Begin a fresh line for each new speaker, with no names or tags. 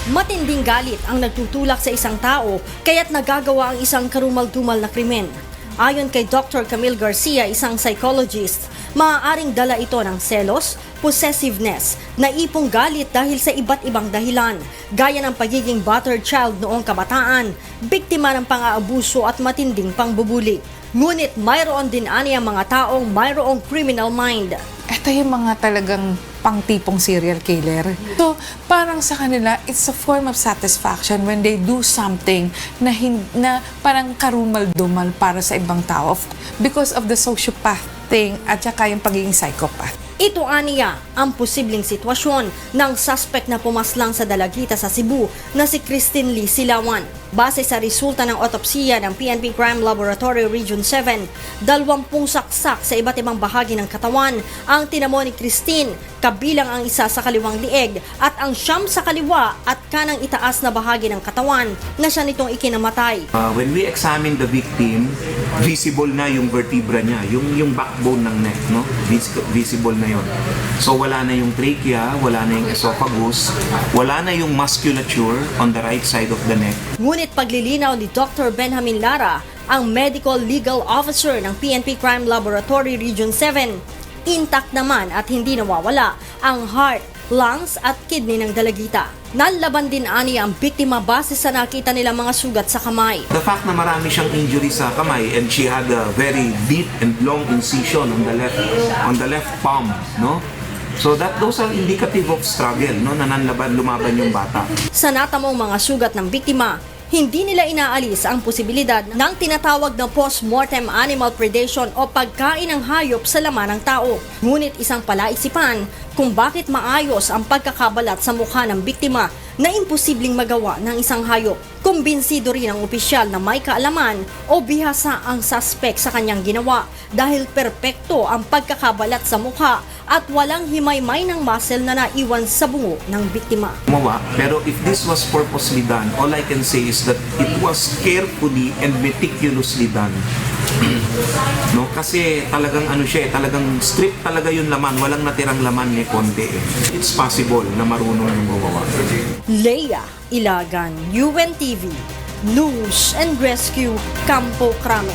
Matinding galit ang nagtutulak sa isang tao kaya't nagagawa ang isang karumal-dumal na krimen. Ayon kay Dr. Camille Garcia, isang psychologist, maaaring dala ito ng selos, possessiveness, naipong galit dahil sa iba't ibang dahilan, gaya ng pagiging battered child noong kabataan, biktima ng pang-aabuso at matinding pangbubuli. Ngunit mayroon din ang mga taong mayroong criminal mind.
Ito yung mga talagang pang-tipong serial killer. So, parang sa kanila, it's a form of satisfaction when they do something na parang karumal-dumal para sa ibang tao because of the sociopath thing at saka yung pagiging psychopath.
Ito aniya ang posibleng sitwasyon ng suspect na pumaslang sa Dalagita sa Cebu na si Christine Lee Silawan. Base sa resulta ng otopsiya ng PNP Crime Laboratory Region 7, 20 saksak sa iba't ibang bahagi ng katawan ang tinamo ni Christine, kabilang ang isa sa kaliwang lieg at ang siyam sa kaliwa at kanang itaas na bahagi ng katawan na siya nitong ikinamatay.
When we examine the victim, visible na yung vertebra niya, yung backbone ng neck, no? Visible na yon. So wala na yung trachea, wala na yung esophagus, wala na yung musculature on the right side of the neck.
Ngunit paglilinaw ni Dr. Benjamin Lara, ang Medical Legal Officer ng PNP Crime Laboratory Region 7, intact naman at hindi nawawala ang heart, lungs at kidney ng Dalagita. Nalaban din ani ang biktima base sa nakita nilang mga sugat sa kamay.
The fact na marami siyang injury sa kamay and she had a very deep and long incision on the left palm, no? So those are indicative of struggle, no? Na lumaban yung bata.
Sa natamong mga sugat ng biktima, hindi nila inaalis ang posibilidad ng tinatawag na post-mortem animal predation o pagkain ng hayop sa laman ng tao. Ngunit isang palaisipan kung bakit maayos ang pagkakabalat sa mukha ng biktima na imposibleng magawa ng isang hayop. Kumbinsido rin ang opisyal na may kaalaman o bihasa ang suspect sa kanyang ginawa dahil perpekto ang pagkakabalat sa mukha at walang himay-may ng muscle na naiwan sa bungo ng biktima.
Pero if this was purposely done, all I can say is that it was carefully and meticulously done. No, kasi talagang talagang strip talaga yung laman, walang natirang laman ni konti. It's possible na marunong yung gumawa.
Leia Ilagan, UNTV, News and Rescue, Campo Crame.